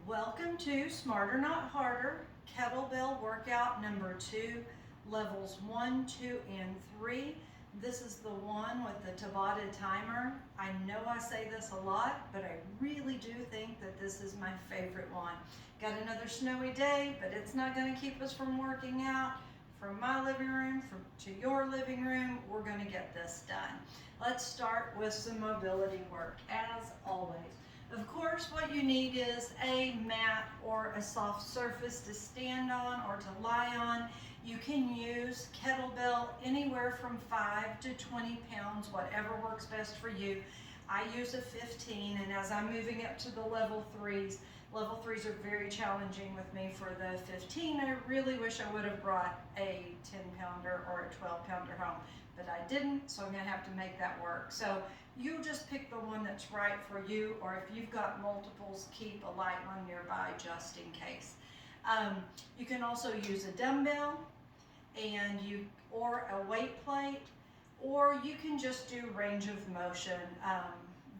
Welcome to Smarter Not Harder, Kettlebell workout number 2, levels 1, 2, and 3. This is the one with the Tabata timer. I know I say this a lot, but I really do think that this is my favorite one. Got another snowy day, but it's not going to keep us from working out. From my living room to your living room, we're going to get this done. Let's start with some mobility work, as always. Of course, what you need is a mat or a soft surface to stand on or to lie on. You can use kettlebell anywhere from 5 to 20 pounds, whatever works best for you. I use a 15, and as I'm moving up to the level 3s are very challenging with me for the 15. I really wish I would have brought a 10-pounder or a 12-pounder home, but I didn't, so I'm gonna have to make that work. So you just pick the one that's right for you, or if you've got multiples, keep a light one nearby just in case. You can also use a dumbbell or a weight plate, or you can just do range of motion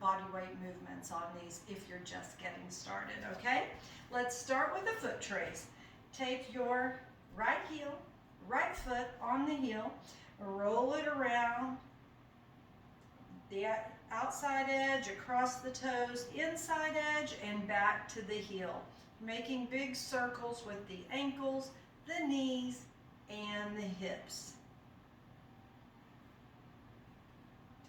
body weight movements on these if you're just getting started, okay? Let's start with a foot trace. Take your right foot on the heel, roll it around the outside edge, across the toes, inside edge, and back to the heel. Making big circles with the ankles, the knees, and the hips.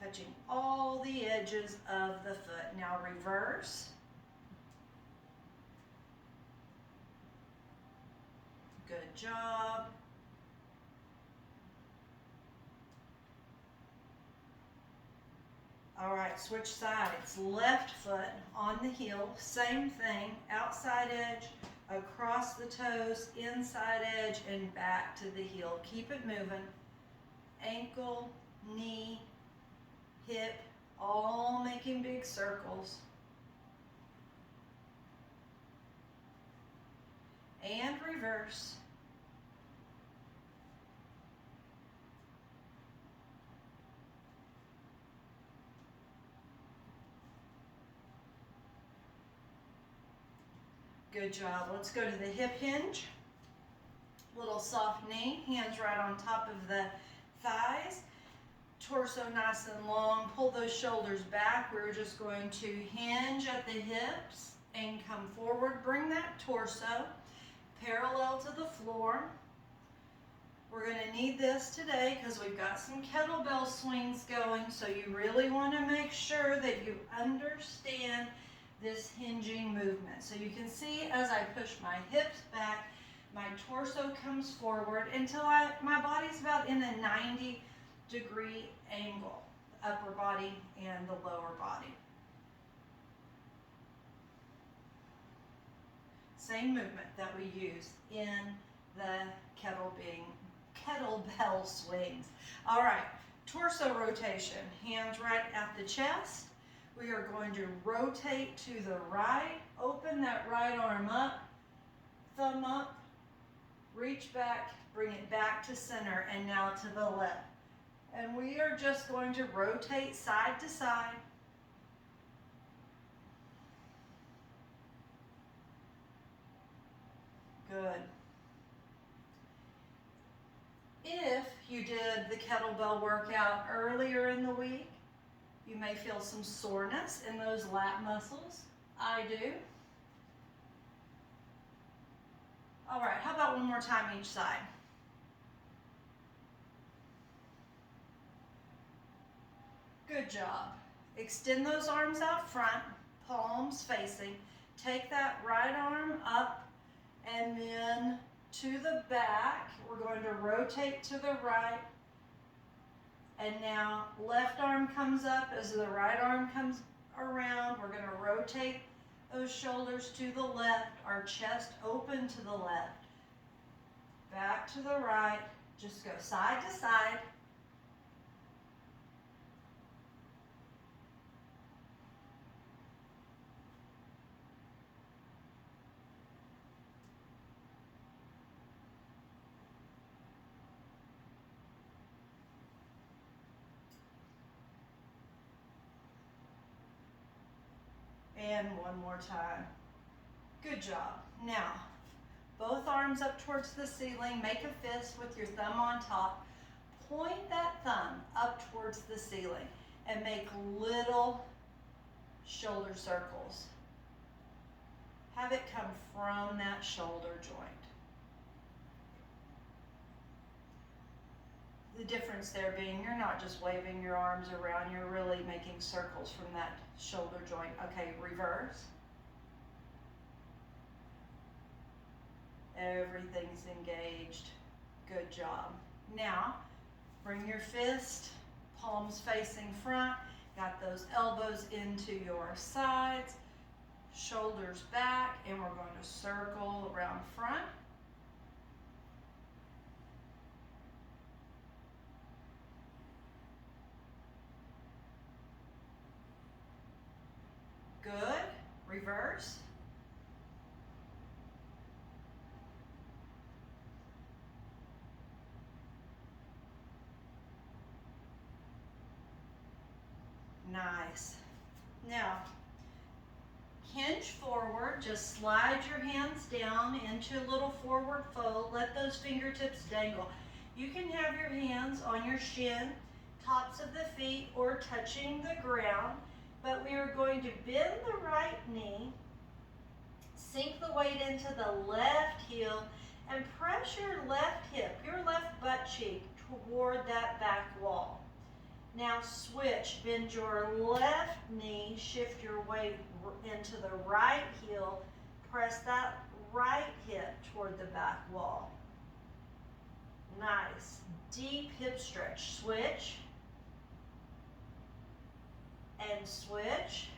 Touching all the edges of the foot. Now reverse. Good job. All right, switch sides. Left foot on the heel, same thing, outside edge, across the toes, inside edge, and back to the heel. Keep it moving. Ankle, knee, hip, all making big circles. And reverse. Good job. Let's go to the hip hinge. Little soft knee, hands right on top of the thighs. Torso nice and long. Pull those shoulders back. We're just going to hinge at the hips and come forward. Bring that torso parallel to the floor. We're going to need this today because we've got some kettlebell swings going, so you really want to make sure that you understand this hinging movement. So you can see as I push my hips back, my torso comes forward until my body's about in a 90-degree angle, the upper body and the lower body. Same movement that we use in the kettlebell swings. All right, torso rotation, hands right at the chest. We are going to rotate to the right, open that right arm up, thumb up, reach back, bring it back to center, and now to the left. And we are just going to rotate side to side. Good. If you did the kettlebell workout earlier in the week, you may feel some soreness in those lat muscles. I do. All right, how about one more time each side? Good job. Extend those arms out front, palms facing. Take that right arm up and then to the back. We're going to rotate to the right. And now left arm comes up as the right arm comes around. We're going to rotate those shoulders to the left, our chest open to the left. Back to the right. Just go side to side. And one more time. Good job. Now, both arms up towards the ceiling. Make a fist with your thumb on top. Point that thumb up towards the ceiling and make little shoulder circles. Have it come from that shoulder joint. The difference there being you're not just waving your arms around, you're really making circles from that shoulder joint. Okay, reverse. Everything's engaged. Good job. Now, bring your fist, palms facing front. Got those elbows into your sides, shoulders back, and we're going to circle around front. Good. Reverse. Nice. Now, hinge forward. Just slide your hands down into a little forward fold. Let those fingertips dangle. You can have your hands on your shin, tops of the feet, or touching the ground. But we are going to bend the right knee, sink the weight into the left heel, and press your left hip, your left butt cheek toward that back wall. Now switch, bend your left knee, shift your weight into the right heel, press that right hip toward the back wall. Nice, deep hip stretch. Switch. And switch.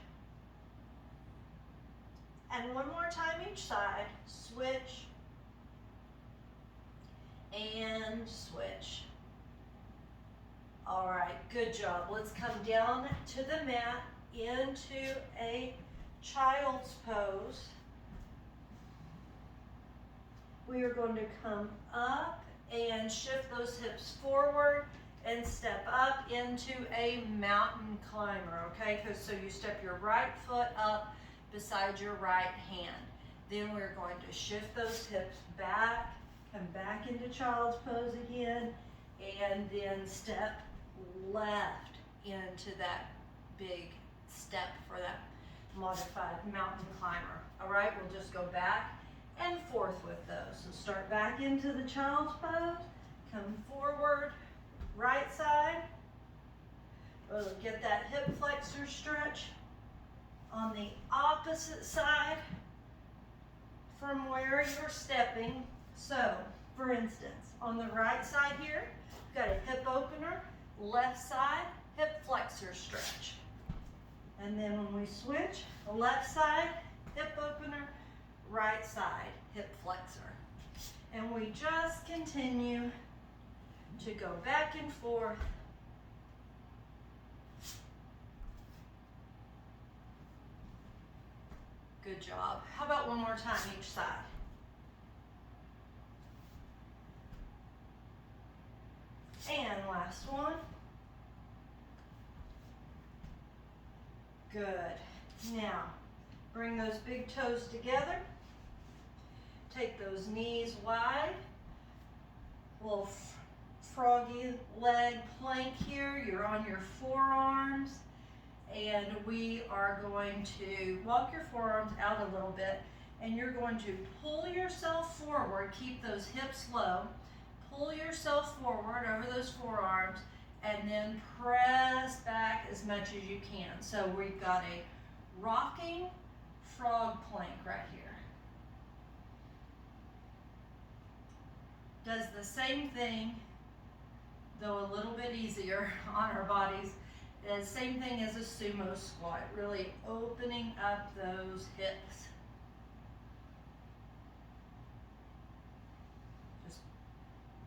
And one more time each side. Switch. And switch. All right, good job. Let's come down to the mat into a child's pose. We are going to come up and shift those hips forward and step up into a mountain climber, okay? So you step your right foot up beside your right hand. Then we're going to shift those hips back, come back into child's pose again, and then step left into that big step for that modified mountain climber. All right, we'll just go back and forth with those. So start back into the child's pose, come forward, right side. We'll get that hip flexor stretch. On the opposite side from where you're stepping. So, for instance, on the right side here, we've got a hip opener, left side, hip flexor stretch. And then when we switch, left side, hip opener, right side, hip flexor. And we just continue to go back and forth. Good job. How about one more time each side? And last one. Good. Now, bring those big toes together. Take those knees wide. Little froggy leg plank here. You're on your forearms. And we are going to walk your forearms out a little bit. And you're going to pull yourself forward. Keep those hips low. Pull yourself forward over those forearms. And then press back as much as you can. So we've got a rocking frog plank right here. Does the same thing, though a little bit easier on our bodies. The same thing as a sumo squat, really opening up those hips. Just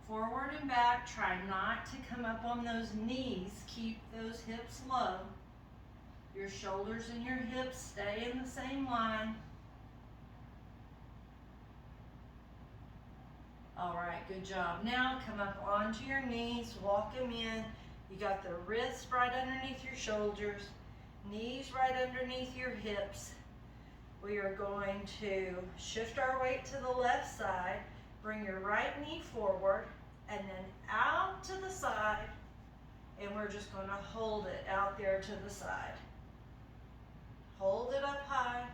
forward and back, try not to come up on those knees. Keep those hips low. Your shoulders and your hips stay in the same line. All right, good job. Now come up onto your knees, walk them in. You got the wrists right underneath your shoulders, knees right underneath your hips. We are going to shift our weight to the left side, bring your right knee forward, and then out to the side, and we're just going to hold it out there to the side. Hold it up high.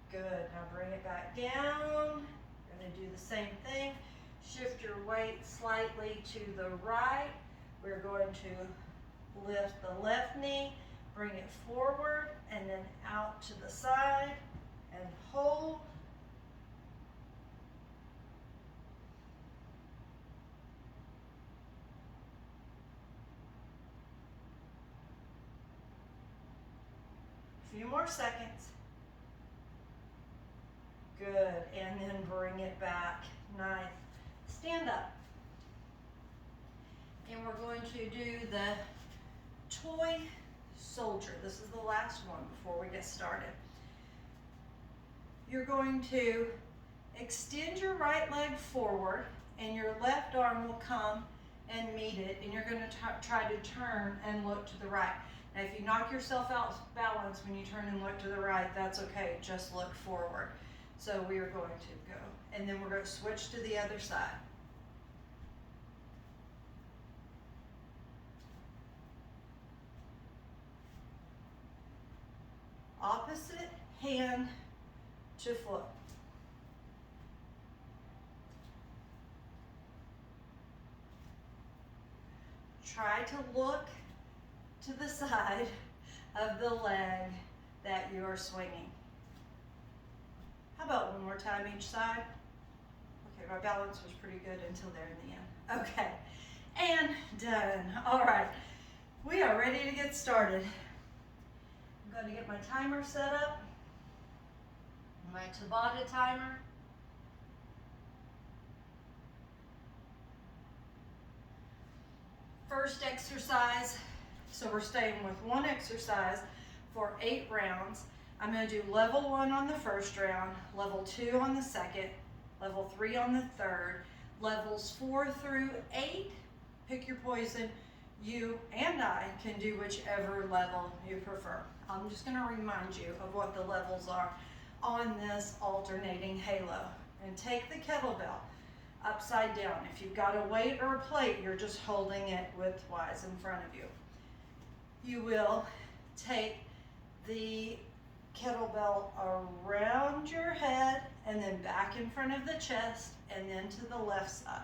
Good, now bring it back down. We're going to do the same thing. Shift your weight slightly to the right. We're going to lift the left knee, bring it forward, and then out to the side, and hold. A few more seconds. Good, and then bring it back. Nice. Stand up. And we're going to do the toy soldier. This is the last one before we get started. You're going to extend your right leg forward, and your left arm will come and meet it, and you're going to try to turn and look to the right. Now, if you knock yourself out balance when you turn and look to the right, that's okay. Just look forward. So we are going to go, and then we're going to switch to the other side. Opposite hand to foot. Try to look to the side of the leg that you're swinging. How about one more time each side? Okay, my balance was pretty good until there in the end. Okay, and done. All right, we are ready to get started. I'm going to get my timer set up, my Tabata timer. First exercise, so we're staying with one exercise for 8 rounds. I'm going to do level 1 on the first round, level 2 on the second, level 3 on the third, levels 4 through 8, pick your poison. You and I can do whichever level you prefer. I'm just going to remind you of what the levels are on this alternating halo. And take the kettlebell upside down. If you've got a weight or a plate, you're just holding it widthwise in front of you. You will take the kettlebell around your head and then back in front of the chest and then to the left side.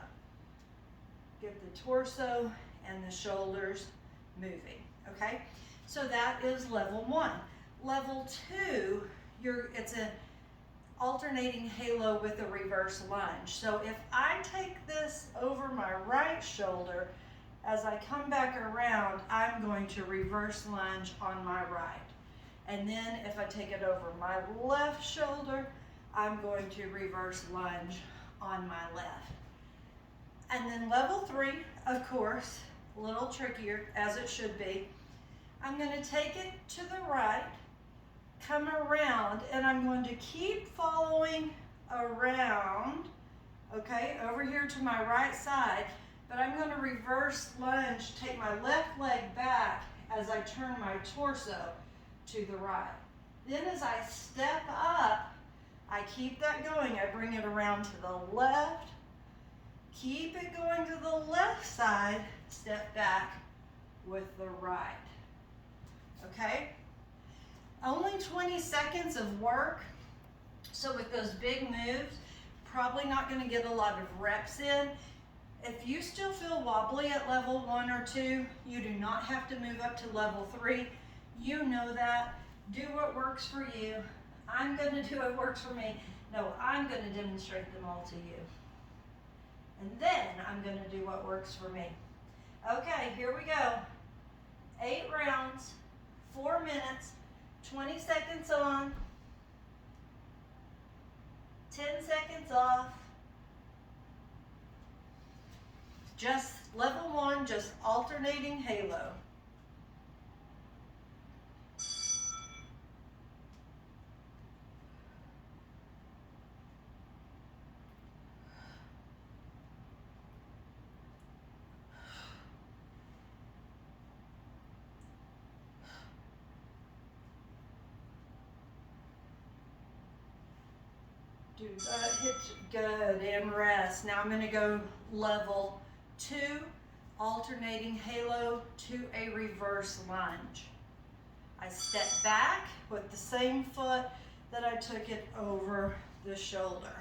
Get the torso and the shoulders moving, okay? So that is level 1. Level 2, it's an alternating halo with a reverse lunge. So if I take this over my right shoulder, as I come back around, I'm going to reverse lunge on my right. And then if I take it over my left shoulder, I'm going to reverse lunge on my left. And then level 3, of course, a little trickier, as it should be. I'm going to take it to the right, come around, and I'm going to keep following around, okay, over here to my right side, but I'm going to reverse lunge, take my left leg back as I turn my torso to the right. Then as I step up, I keep that going. I bring it around to the left, keep it going to the left side, step back with the right, okay? Only 20 seconds of work, so with those big moves, probably not going to get a lot of reps in. If you still feel wobbly at level 1 or 2, you do not have to move up to level 3. You know that. Do what works for you. I'm going to do what works for me. No, I'm going to demonstrate them all to you. And then I'm going to do what works for me. Okay, here we go. 8 rounds, 4 minutes, 20 seconds on, 10 seconds off. Just level 1, just alternating halo. Do that, hit good, and rest. Now I'm gonna go level 2, alternating halo to a reverse lunge. I step back with the same foot that I took it over the shoulder.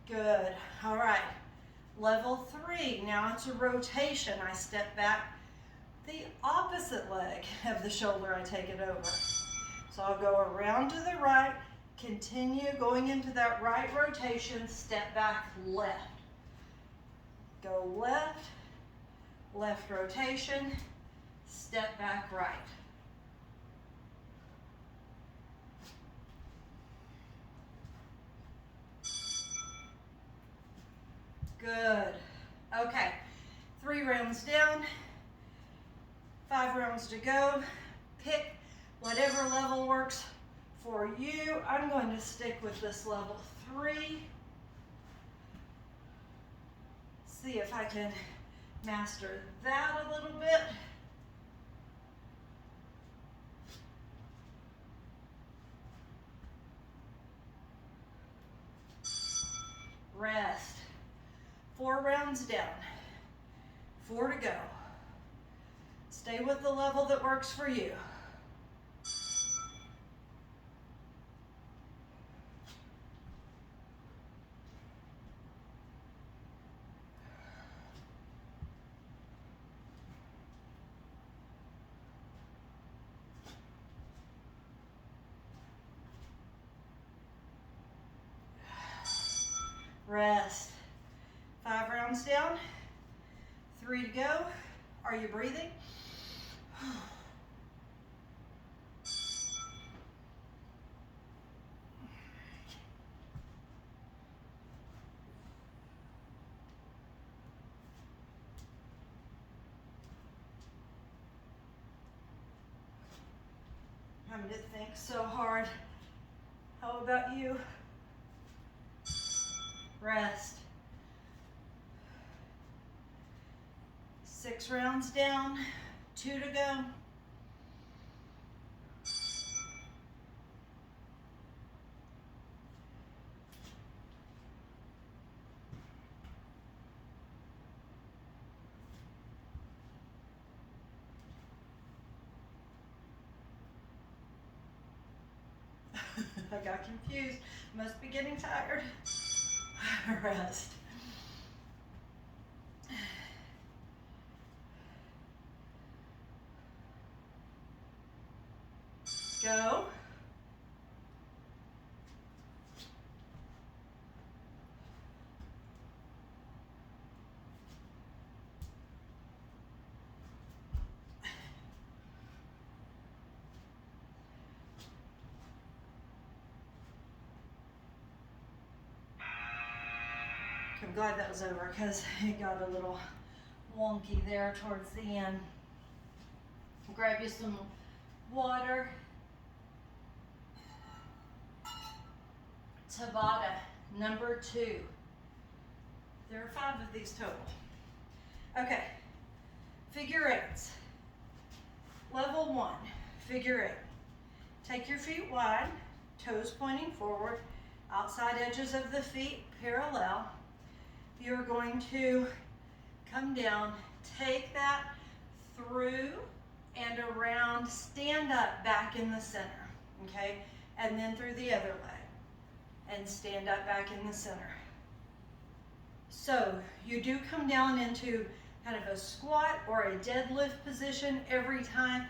Good. All right. Level 3. Now it's a rotation. I step back the opposite leg of the shoulder. I take it over. So I'll go around to the right, continue going into that right rotation, step back left. Go left, left rotation, step back right. Good. Okay, 3 rounds down, 5 rounds to go. Pick whatever level works for you. I'm going to stick with this level 3. See if I can master that a little bit. Rest. 4 rounds down, 4 to go. Stay with the level that works for you. Rest. 5 rounds down, 3 to go. Are you breathing? Having to think so hard. How about you? Rest. 6 rounds down, 2 to go. I got confused. Must be getting tired. Rest. Go. I'm glad that was over because it got a little wonky there towards the end. Grab you some water. Tabata, number 2. There are 5 of these total. Okay, figure 8s. Level 1, figure 8. Take your feet wide, toes pointing forward, outside edges of the feet parallel. You're going to come down, take that through and around, stand up back in the center, okay? And then through the other leg, and stand up back in the center. So you do come down into kind of a squat or a deadlift position every time,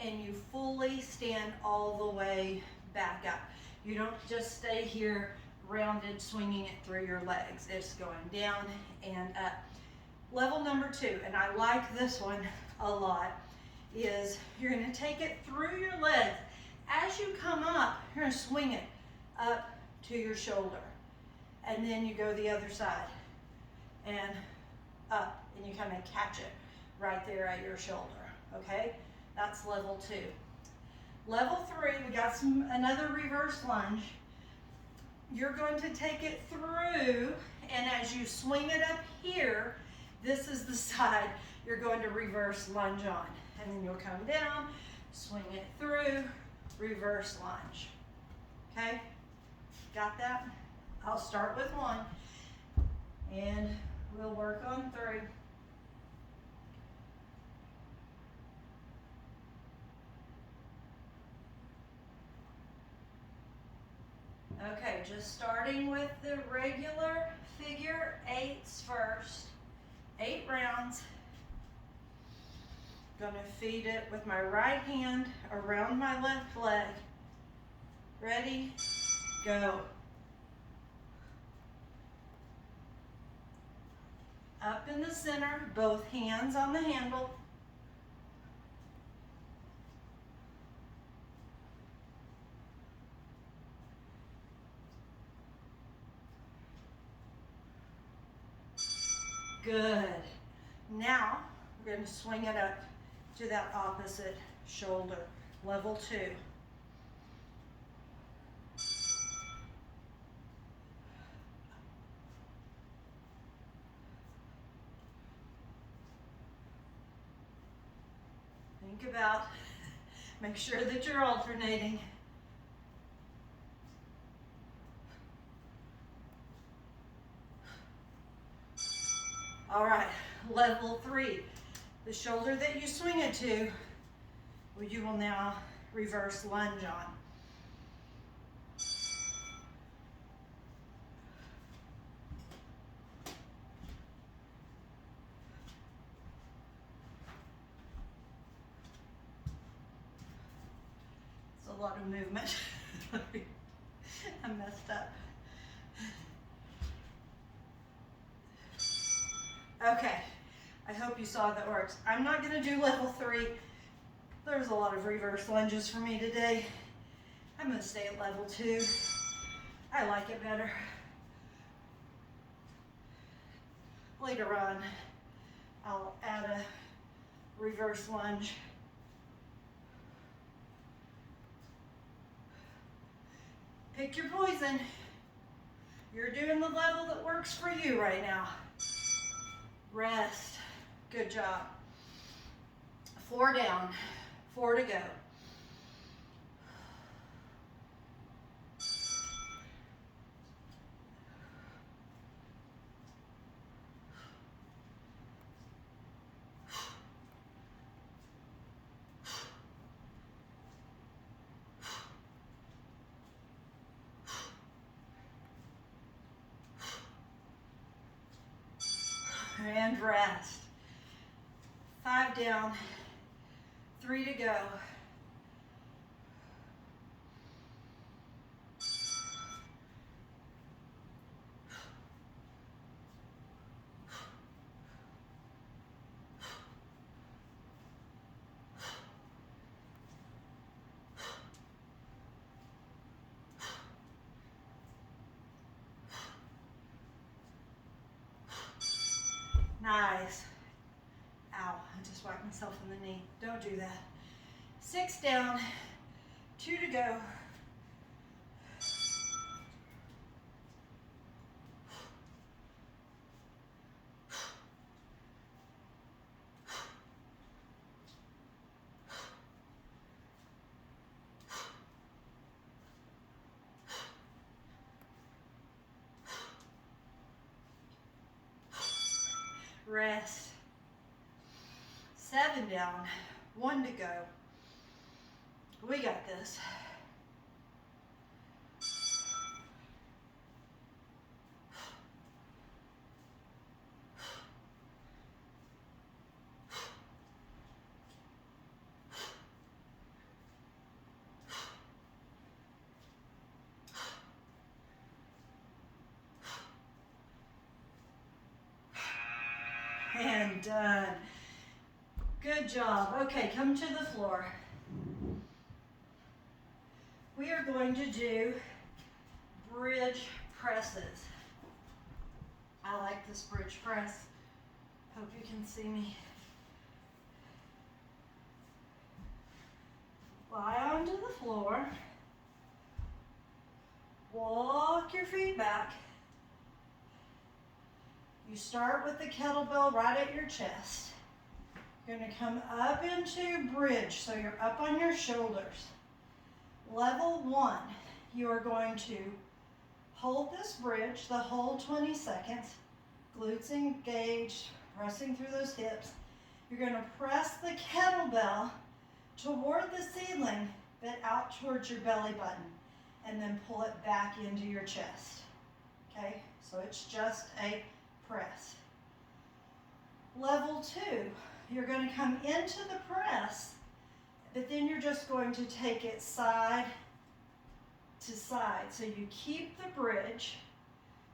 and you fully stand all the way back up. You don't just stay here rounded, swinging it through your legs. It's going down and up. Level number 2, and I like this one a lot, is you're going to take it through your legs. As you come up, you're going to swing it up to your shoulder. And then you go the other side and up, and you kind of catch it right there at your shoulder, okay? That's level 2. Level 3, we got another reverse lunge. you're going to take it through, and as you swing it up here, this is the side you're going to reverse lunge on. And then you'll come down, swing it through, reverse lunge. Okay? Got that? I'll start with one, and we'll work on three. Okay, just starting with the regular figure eights first. 8 rounds. Gonna feed it with my right hand around my left leg. Ready, go. Up in the center, both hands on the handle. Good. Now, we're going to swing it up to that opposite shoulder, level 2. Think about, make sure that you're alternating. All right, level 3. The shoulder that you swing it to, you will now reverse lunge on. It's a lot of movement. I messed up. Okay, I hope you saw that works. I'm not going to do level 3. There's a lot of reverse lunges for me today. I'm going to stay at level 2. I like it better. Later on, I'll add a reverse lunge. Pick your poison. You're doing the level that works for you right now. Rest. Good job. 4 down. 4 to go. And rest. 5 down, 3 to go. Nice. Ow, I just whacked myself in the knee. Don't do that. 6 down, 2 to go. Rest. 7 down, 1 to go. We got this. And done. Good job. Okay, come to the floor. We are going to do bridge presses. I like this bridge press. Hope you can see me. Lie onto the floor. Walk your feet back. You start with the kettlebell right at your chest. You're going to come up into bridge, so you're up on your shoulders. Level 1, you are going to hold this bridge the whole 20 seconds. Glutes engaged, pressing through those hips. You're going to press the kettlebell toward the ceiling, but out towards your belly button, and then pull it back into your chest. Okay, so it's just a press. Level 2, you're going to come into the press, but then you're just going to take it side to side. So you keep the bridge,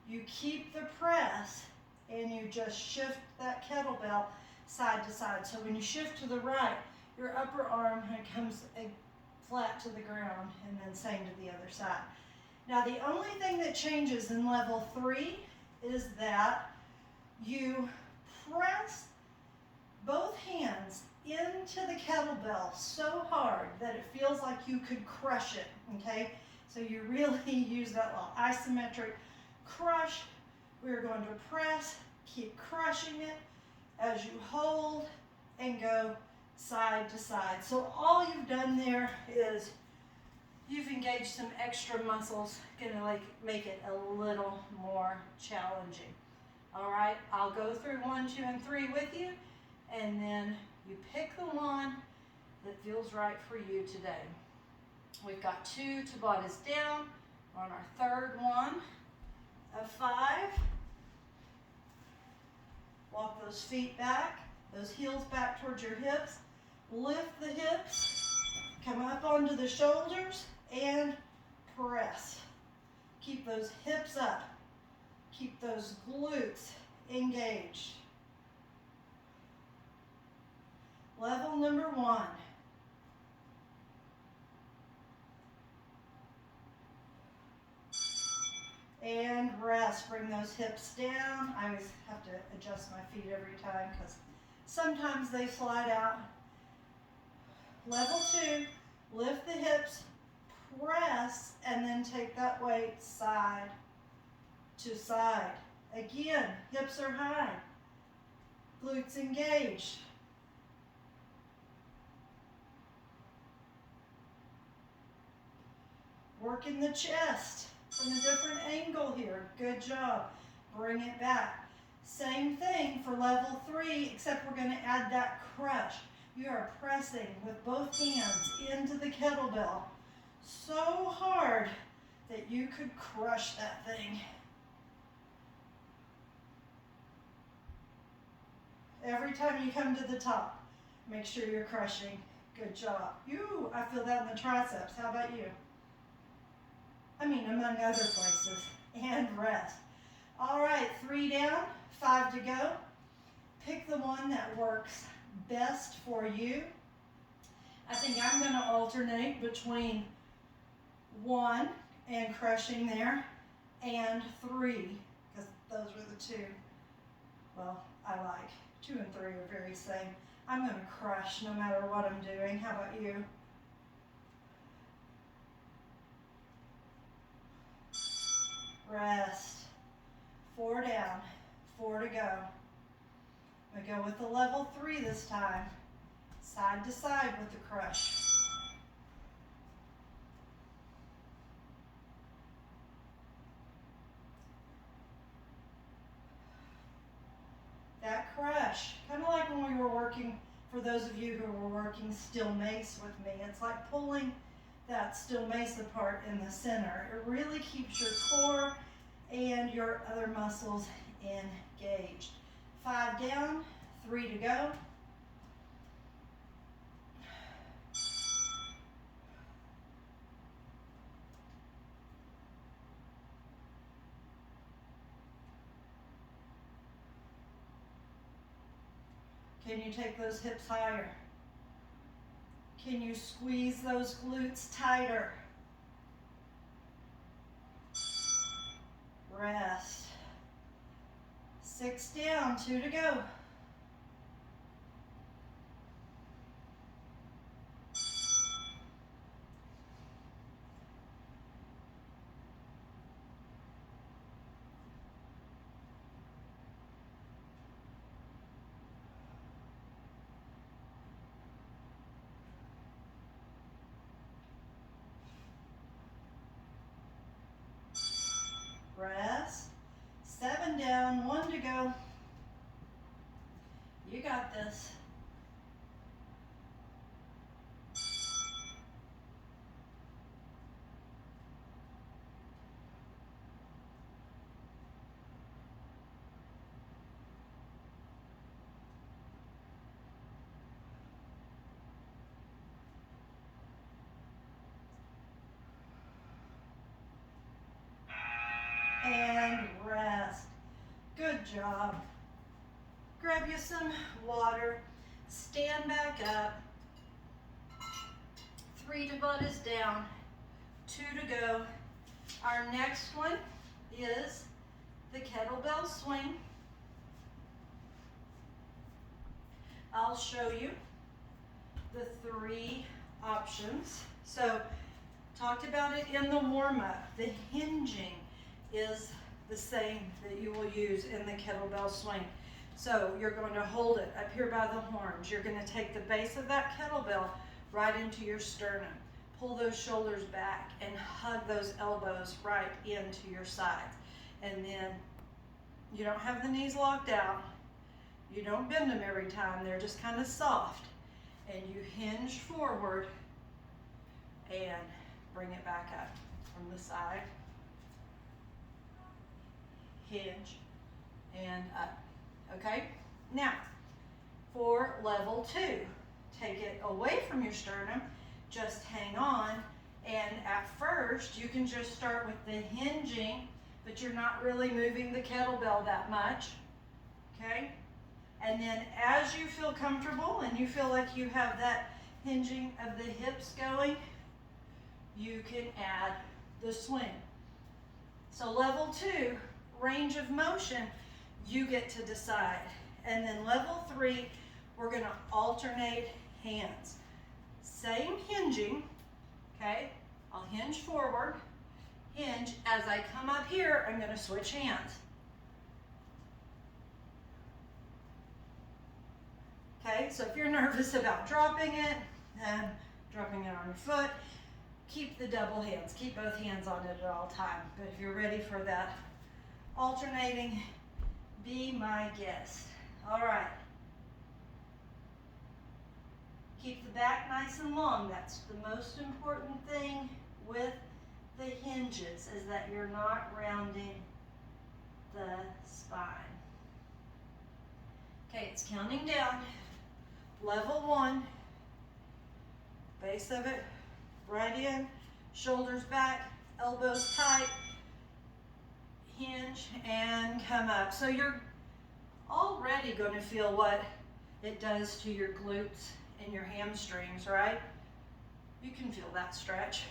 you keep the press, and you just shift that kettlebell side to side. So when you shift to the right, your upper arm comes flat to the ground, and then same to the other side. Now the only thing that changes in level 3 is that you press both hands into the kettlebell so hard that it feels like you could crush it, okay? So you really use that little isometric crush. We're going to press, keep crushing it as you hold and go side to side. So all you've done there is you've engaged some extra muscles, gonna make it a little more challenging. All right, I'll go through 1, 2, and 3 with you, and then you pick the one that feels right for you today. We've got 2 Tabatas down. We're on our third one of 5. Walk those feet back, those heels back towards your hips. Lift the hips, come up onto the shoulders, and press. Keep those hips up. Keep those glutes engaged. Level number 1. And rest. Bring those hips down. I always have to adjust my feet every time because sometimes they slide out. Level 2, lift the hips, press, and then take that weight side to side. Again, hips are high, glutes engaged. Working the chest from a different angle here. Good job. Bring it back. Same thing for level 3, except we're going to add that crush. You are pressing with both hands into the kettlebell so hard that you could crush that thing. Every time you come to the top, make sure you're crushing. Good job. I feel that in the triceps. How about you? I mean, among other places. And rest. All right, 3 down, 5 to go. Pick the one that works best for you. I think I'm going to alternate between 1 and crushing there and 3, because those are the 2, well, I like. 2 and 3 are very same. I'm going to crush no matter what I'm doing. How about you? Rest. 4 down, 4 to go. We go with the level 3 this time. Side to side with the crush. That crush, kind of like when we were working, for those of you who were working still mace with me, it's like pulling that still mace apart in the center. It really keeps your core and your other muscles engaged. 5 down, 3 to go. Can you take those hips higher? Can you squeeze those glutes tighter? Rest. 6 down, 2 to go. down, 1 to go. You got this. And rest. Good job. Grab you some water. Stand back up. 3 Tabatas down. 2 to go. Our next one is the kettlebell swing. I'll show you the 3 options. So, talked about it in the warm-up. The hinging is the same that you will use in the kettlebell swing. So you're going to hold it up here by the horns. You're going to take the base of that kettlebell right into your sternum. Pull those shoulders back and hug those elbows right into your sides. And then you don't have the knees locked out. You don't bend them every time. They're just kind of soft. And you hinge forward and bring it back up from the side. Hinge and up. Okay? Now, for level 2, take it away from your sternum, just hang on, and at first you can just start with the hinging, but you're not really moving the kettlebell that much. Okay? And then as you feel comfortable and you feel like you have that hinging of the hips going, you can add the swing. So level 2, range of motion, you get to decide. And then level 3, we're going to alternate hands. Same hinging, okay? I'll hinge forward, hinge. As I come up here, I'm going to switch hands. Okay, so if you're nervous about dropping it and dropping it on your foot, keep the double hands. Keep both hands on it at all times. But if you're ready for that alternating, be my guest. All right. Keep the back nice and long. That's the most important thing with the hinges, is that you're not rounding the spine. Okay, it's counting down. Level 1, base of it right in, shoulders back, elbows tight, hinge and come up. So you're already going to feel what it does to your glutes and your hamstrings, right? You can feel that stretch.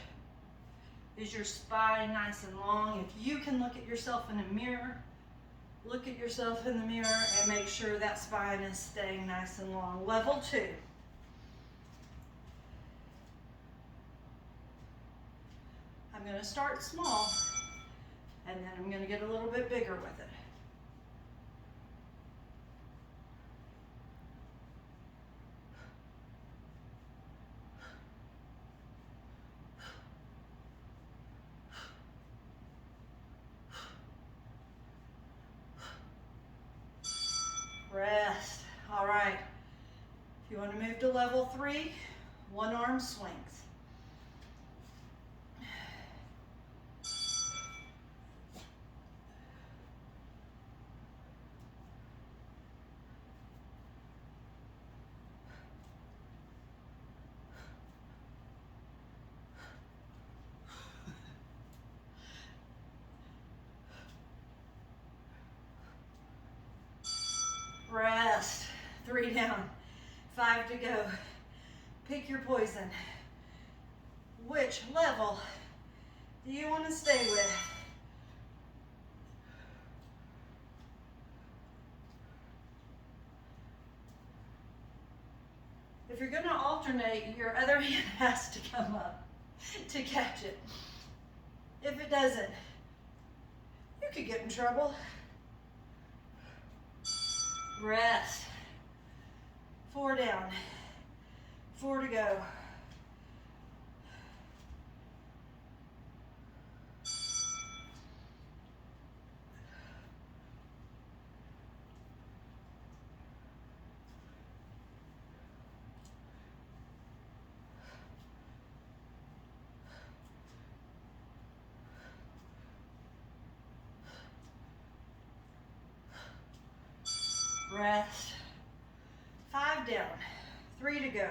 Is your spine nice and long? If you can look at yourself in a mirror, look at yourself in the mirror and make sure that spine is staying nice and long. Level 2. I'm going to start small, and then I'm going to get a little bit bigger with it. Rest. All right. If you want to move to level 3, one arm swings. Rest. 3 down. 5 to go. Pick your poison. Which level do you want to stay with? If you're going to alternate, your other hand has to come up to catch it. If it doesn't, you could get in trouble. Rest. 4 down. 4 to go. Rest. 5 down, 3 to go.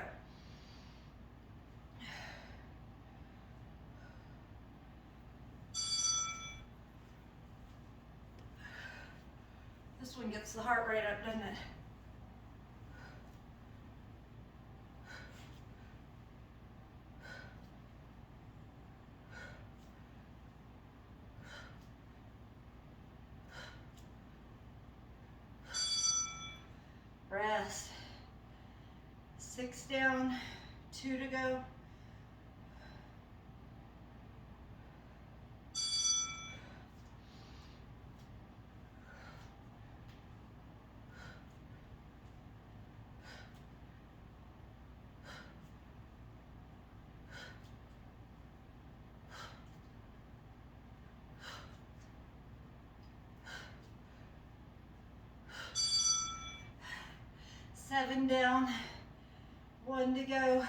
This one gets the heart rate up, doesn't it? Rest. 6 down, 2 to go. Seven down, 1 to go.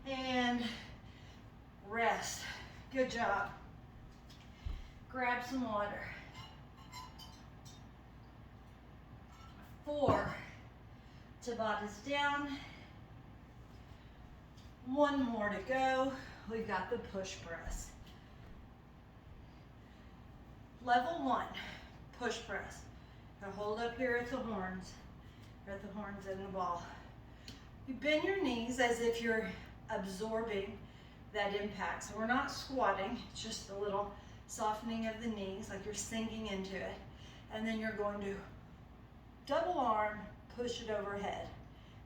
And rest. Good job. Grab some water. 4. Tabata's down. 1 more to go. We've got the push press. Level 1, push press. Now hold up here at the horns. At the horns and the ball. You bend your knees as if you're absorbing that impact. So we're not squatting, it's just a little softening of the knees, like you're sinking into it. And then you're going to double arm, push it overhead.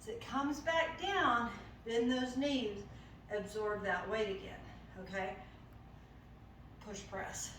As it comes back down, bend those knees, absorb that weight again, okay? Push press.